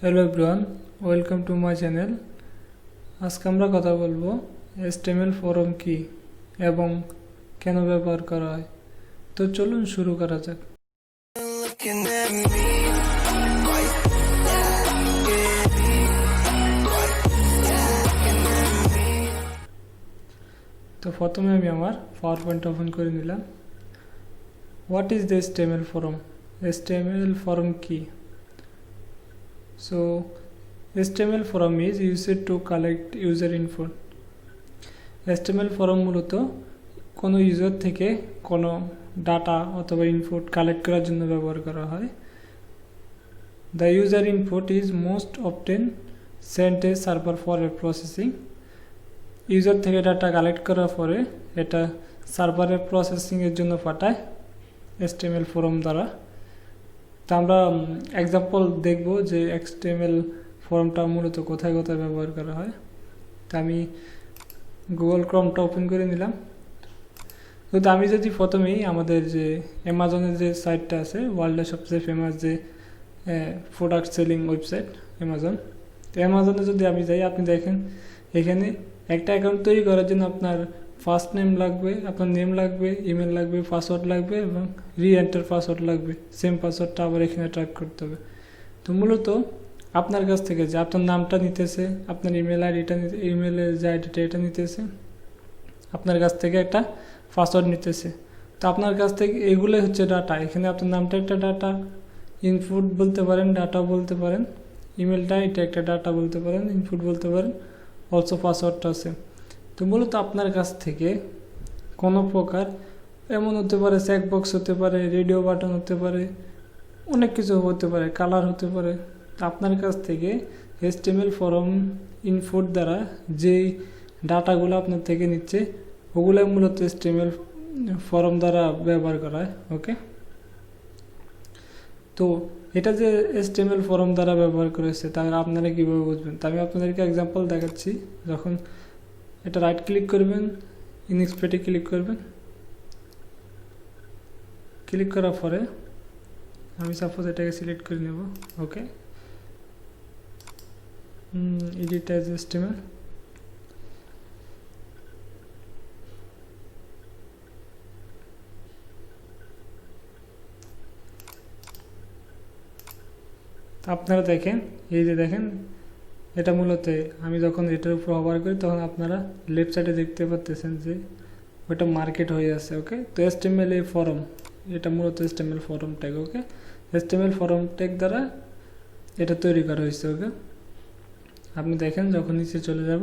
Hello everyone, welcome to my channel. আজকে আমরা কথা বলবো HTML ফরম কি এবং কেন ব্যবহার করা হয়। তো চলুন শুরু করা যাক। তো প্রথমে আমি আমার পাওয়ার পয়েন্ট ওপেন করে নিলাম। What is the HTML form? HTML form কি? So HTML forum is used to collect user input. HTML form মূলত কোনো ইউজার থেকে কোনো ডাটা অথবা ইনপুট কালেক্ট করার জন্য ব্যবহার করা হয়। The user input is most often sent a server for a processing. User থেকে ডাটা কালেক্ট করার পরে এটা সার্ভারের প্রসেসিংয়ের জন্য পাঠায় HTML ফরম দ্বারা। তো আমরা এক্সাম্পল দেখব যে HTML ফর্মটা মূলত কোথায় কোথায় ব্যবহার করা হয়। তো আমি গুগল ক্রোমটা ওপেন করে নিলাম। তো আমি যদি প্রথমেই আমাদের যে অ্যামাজনের যে সাইটটা আছে, ওয়ার্ল্ডের সবচেয়ে ফেমাস যে প্রোডাক্ট সেলিং ওয়েবসাইট অ্যামাজন, তো অ্যামাজনে যদি আমি যাই, আপনি দেখেন এখানে একটা অ্যাকাউন্ট তৈরি করার জন্য আপনার ফার্স্ট নেম লাগবে, আপনার নেম লাগবে, ইমেল লাগবে, পাসওয়ার্ড লাগবে এবং রি-এন্টার পাসওয়ার্ড লাগবে। সেম পাসওয়ার্ডটা আবার এখানে ট্র্যাক করতে হবে। তো মূলত আপনার কাছ থেকে যে আপনার নামটা নিতেছে, আপনার ইমেল আইডিটা, ইমেলের যে আইডিটা এটা নিতেছে, আপনার কাছ থেকে একটা পাসওয়ার্ড নিতেছে। তো আপনার কাছ থেকে এগুলোই হচ্ছে ডাটা। এখানে আপনার নামটা একটা ডাটা, ইনপুট বলতে পারেন, ডাটা বলতে পারেন, ইমেলটা এটা একটা ডাটা বলতে পারেন, ইনপুট বলতে পারেন, অলসো পাসওয়ার্ডটা আছে। তো মূলত আপনার কাছ থেকে কোনো প্রকার এমন হতে পারে, চেকবক্স হতে পারে, রেডিও বাটন হতে পারে, অনেক কিছু হতে পারে, কালার হতে পারে। আপনার কাছ থেকে HTML ফরম ইনপুট দ্বারা যেই ডাটাগুলো আপনার থেকে নিচ্ছে ওগুলো মূলত HTML ফরম দ্বারা ব্যবহার করা হয়। ওকে, তো এটা যে HTML ফরম দ্বারা ব্যবহার করেছে তাহলে আপনারা কীভাবে বুঝবেন? তা আমি আপনাদেরকে এক্সাম্পল দেখাচ্ছি। যখন এটা রাইট ক্লিক করবেন, ইনএক্সপেটে ক্লিক করবেন, ক্লিক করার পরে আমি সাপোজ এটাকে সিলেক্ট করে নেব। ওকে, এডিট অ্যাজ HTML, আপনারা দেখেন, এই যে দেখেন এটা মূলত আমি যখন এটার উপর ব্যবহার করি তখন আপনারা লেফট সাইডে দেখতে পাচ্ছেন যে ওটা মার্কেট হয়ে আছে। ওকে, তো HTML এই ফরম, এটা মূলত HTML ফরম ট্যাগ। ওকে, HTML ফরম ট্যাগ দ্বারা এটা তৈরি করা হয়েছে। ওকে, আপনি দেখেন যখন নিচে চলে যাব,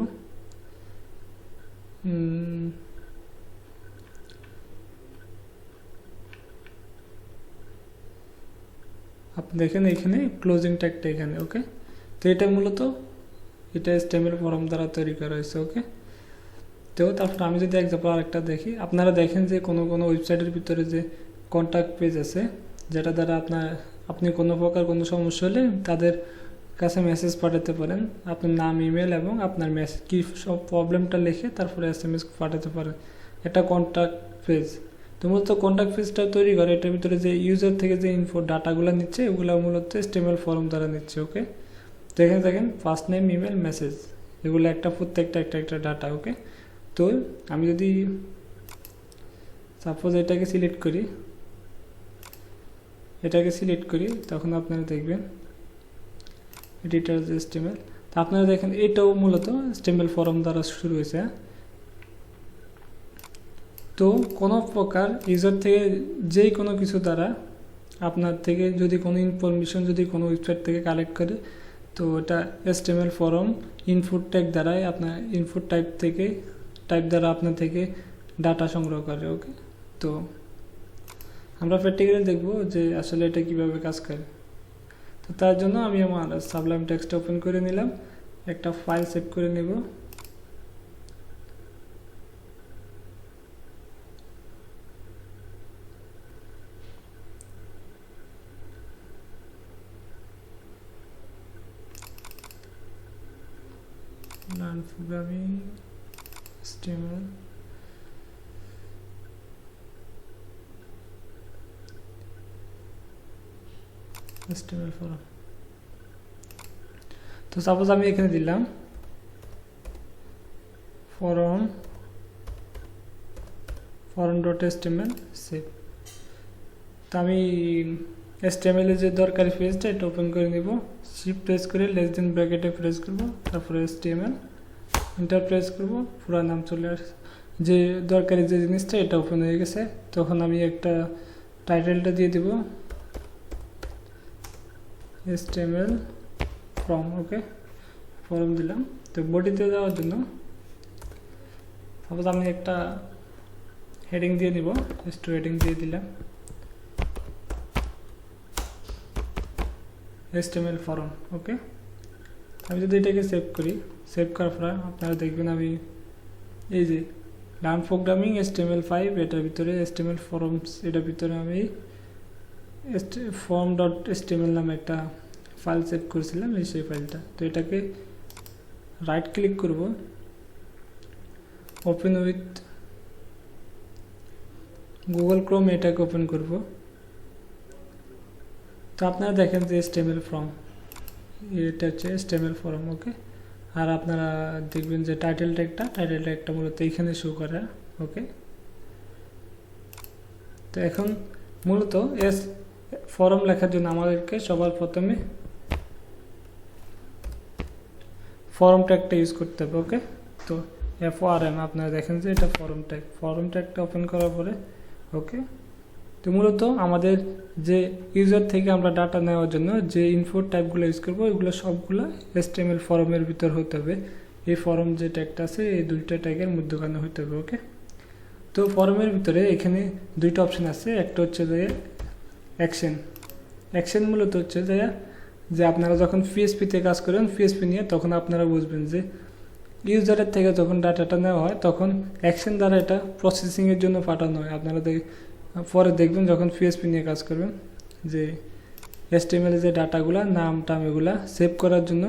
আপনি দেখেন এখানে ক্লোজিং ট্যাগটা এখানে। ওকে, তো এটা মূলত এটা HTML ফরম দ্বারা তৈরি করা হয়েছে। ওকে, তো তারপর আমি যদি এক্সাম্পল আরেকটা দেখি, আপনারা দেখেন যে কোনো ওয়েবসাইটের ভিতরে যে কন্ট্যাক্ট পেজ আছে, যেটা দ্বারা আপনি কোনো প্রকার কোনো সমস্যা হলে তাদের কাছে মেসেজ পাঠাতে পারেন, আপনার নাম, ইমেল এবং আপনার মেসেজ কি সব প্রবলেমটা লিখে তারপরে SMS পাঠাতে পারেন। এটা কন্ট্যাক্ট পেজ। তো মূলত কন্ট্যাক্ট পেজটা তৈরি করে এটার ভিতরে যে ইউজার থেকে যে ইনফো ডাটাগুলো নিচ্ছে ওগুলো মূলত HTML ফরম দ্বারা নিচ্ছে। ওকে, তো এখানে দেখেন ফার্স্ট নেম, ইমেল, মেসেজ, এগুলো প্রত্যেকটা একটা ডাটা। ওকে, তো আমি যদি সাপোজ এটাকে সিলেক্ট করি, তখন আপনারা দেখবেন এডিটর HTML। তো আপনারা দেখেন এটাও মূলত HTML ফরম দ্বারা শুরু হয়েছে। তো কোনো প্রকার ইউজার থেকে যেই কোনো কিছু দ্বারা আপনার থেকে যদি কোনো ইনফরমেশন যদি কোনো ওয়েবসাইট থেকে কালেক্ট করে, তো এটা HTML ফরম ইনপুট ট্যাগ দ্বারাই আপনার ইনপুট টাইপ দ্বারা আপনার থেকে ডাটা সংগ্রহ করে। ওকে, তো আমরা প্র্যাকটিক্যালি দেখব যে আসলে এটা কিভাবে কাজ করে। তো তার জন্য আমি আমার সাবলাইম টেক্সট ওপেন করে নিলাম, একটা ফাইল সেভ করে নেব। Learn programming HTML, HTML form. তো সাপোজ আমি এখানে দিলাম forum.html সেভ। তো আমি HTML এর যে দরকারি পেজটা এটা ওপেন করে নিব, শিফট প্রেস করে লেস দেন ব্র্যাকেটে প্রেস করব, তারপরে HTML এন্টার প্রেস করব, পুরো নাম চলে আসে, যে দরকারি যে জিনিসটা এটা ওপেন হয়ে গেছে। তখন আমি একটা টাইটেলটা দিয়ে দিব HTML from, ওকে ফরম দিলাম। তো বডিতে যাওয়ার জন্য সাপোজ আমি একটা হেডিং দিয়ে দিব, জাস্ট হেডিং দিয়ে দিলাম HTML ফরম, ওকে। আমি যদি এটাকে সেভ করি, সেভ করার পর আপনারা দেখবেন আমি এই যে লার্ন প্রোগ্রামিং HTML5 এটার ভিতরে HTML ফরমস এটার ভিতরে আমি form.html নামে একটা ফাইল সেভ করেছিলাম, এই সেই ফাইলটা। তো এটাকে রাইট ক্লিক করব, ওপেন উইথ গুগল ক্রোম, এটাকে ওপেন করব। তো আপনারা দেখেন যে HTML ফর্ম, এটা হচ্ছে HTML ফর্ম, ওকে। আর আপনারা দেখবেন যে টাইটেল ট্যাগটা মূলত এইখানে শো করে, ওকে। তো এখন মূলত ফর্ম লেখার জন্য আমাদেরকে সবার প্রথমে ফর্ম ট্যাগটা ইউজ করতে হবে, ওকে। তো FORM আপনারা দেখেন যে এটা ফর্ম ট্যাগটা ওপেন করার পরে, ওকে। তো মূলত আমাদের যে ইউজার থেকে আমরা ডাটা নেওয়ার জন্য যে ইনপুট টাইপগুলো ইউজ করবো এগুলো সবগুলো HTML ফর্মের ভিতর হতে হবে। এই ফর্ম যে ট্যাগটা আছে এই দুইটা ট্যাগের মধ্যখানে হতে হবে, ওকে। তো ফর্মের ভিতরে এখানে দুইটা অপশন আছে, একটা হচ্ছে যে অ্যাকশন মূলত হচ্ছে যে আপনারা যখন PHP-তে কাজ করেন, PHP নিয়ে, তখন আপনারা বুঝবেন যে ইউজারের থেকে যখন ডাটাটা নেওয়া হয় তখন অ্যাকশন দ্বারা এটা প্রসেসিংয়ের জন্য পাঠানো হয়। আপনারা পরে দেখবেন যখন PHP নিয়ে কাজ করবেন যে HTML যে ডাটাগুলো নাম এগুলা সেভ করার জন্য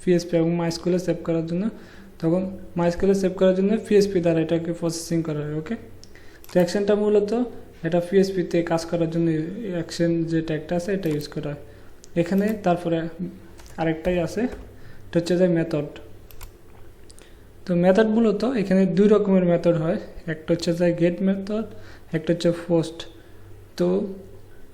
PHP এবং MySQL সেভ করার জন্য, তখন MySQL সেভ করার জন্য PHP দ্বারা এটাকে প্রসেসিং করা হয়, ওকে। তো অ্যাকশনটা মূলত এটা PHP-তে কাজ করার জন্য অ্যাকশন যে ট্যাগটা আছে এটা ইউজ করা হয় এখানে। তারপরে আরেকটাই আছে, এটা হচ্ছে যে মেথড। তো মেথড মূলত এখানে দুই রকমের মেথড হয়, একটা হচ্ছে যে গেট মেথড, একটা হচ্ছে পোস্ট। তো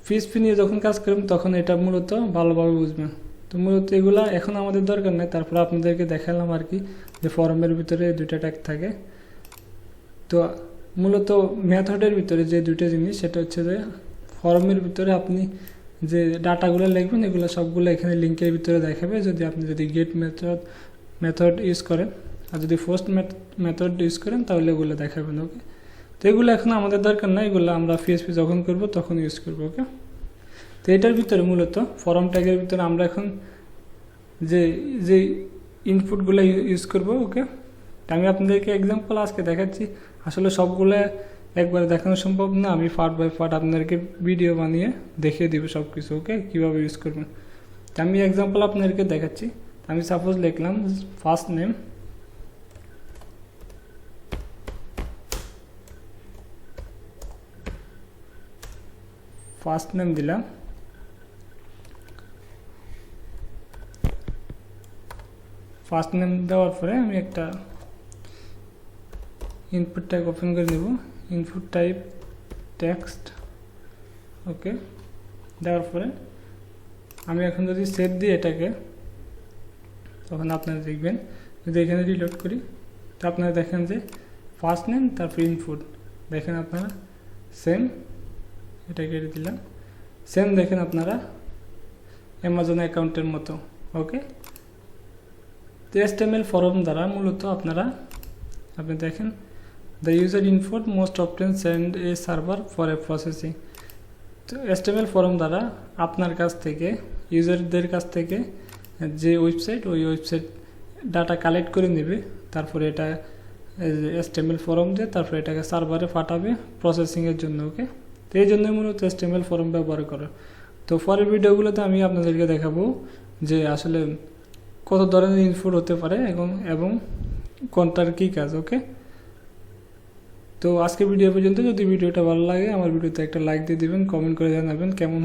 PHP নিয়ে যখন কাজ করবেন তখন এটা মূলত ভালোভাবে বুঝবেন। তো মূলত এগুলা এখন আমাদের দরকার নেই, তারপরে আপনাদেরকে দেখালাম আর কি যে ফর্মের ভিতরে দুইটা ট্যাগ থাকে। তো মূলত মেথডের ভিতরে যে দুইটা জিনিস, সেটা হচ্ছে যে ফর্মের ভিতরে আপনি যে ডাটাগুলো লিখবেন এগুলো সবগুলো এখানে লিঙ্কের ভিতরে দেখাবে যদি গেট মেথড ইউজ করেন, আর যদি পোস্ট মেথড ইউজ করেন তাহলে এগুলো দেখাবেন, ওকে। তো এগুলো এখন আমাদের দরকার নাই, এগুলো আমরা PHP যখন করব তখন ইউজ করবো, ওকে। তো এটার ভিতরে মূলত ফর্ম ট্যাগের ভিতরে আমরা এখন যে ইনপুটগুলো ইউজ করব, ওকে। আমি আপনাদেরকে এক্সাম্পল আজকে দেখাচ্ছি, আসলে সবগুলো একবারে দেখানো সম্ভব না, আমি পার্ট বাই পার্ট আপনাদেরকে ভিডিও বানিয়ে দেখিয়ে দিব সব কিছু, ওকে, কীভাবে ইউজ করবেন। তো আমি এক্সাম্পল আপনাদেরকে দেখাচ্ছি। আমি সাপোজ লিখলাম ফার্স্ট নেম, দিলাম, ফার্স্ট নেম দেওয়ার পরে আমি একটা ইনপুট ট্যাগ ওপেন করে নেব, ইনপুট টাইপ টেক্সট, ওকে। দেওয়ার পরে আমি এখন যদি সেভ দিই এটাকে, তখন আপনারা দেখবেন যদি এখানে রিলোড করি তো আপনারা দেখেন যে ফার্স্ট নেম তারপর ইনপুট, দেখেন আপনারা সেম, এটা কেটে দিলাম, সেম দেখেন আপনারা অ্যামাজন অ্যাকাউন্টের মতো, ওকে। তো HTML ফর্ম দ্বারা মূলত আপনি দেখেন the user input most often send A server for a processing. তো HTML ফর্ম দ্বারা আপনার কাছ থেকে ইউজারদের কাছ থেকে যে ওয়েবসাইট ডাটা কালেক্ট করে নেবে, তারপরে এটা HTML ফর্ম দিয়ে তারপরে এটাকে সার্ভারে পাঠাবে প্রসেসিংয়ের জন্য, ওকে। তো এই জন্যই মূলত HTML ফর্ম ব্যবহার করা। তো পরের ভিডিওগুলোতে আমি আপনাদেরকে দেখাবো যে আসলে কত ধরনের ইনপুট হতে পারে এবং কোনটার কী কাজ, ওকে। তো আজকে ভিডিও পর্যন্ত। যদি ভিডিওটা ভালো লাগে আমার ভিডিওতে একটা লাইক দিয়ে দিবেন, কমেন্ট করে জানাবেন কেমন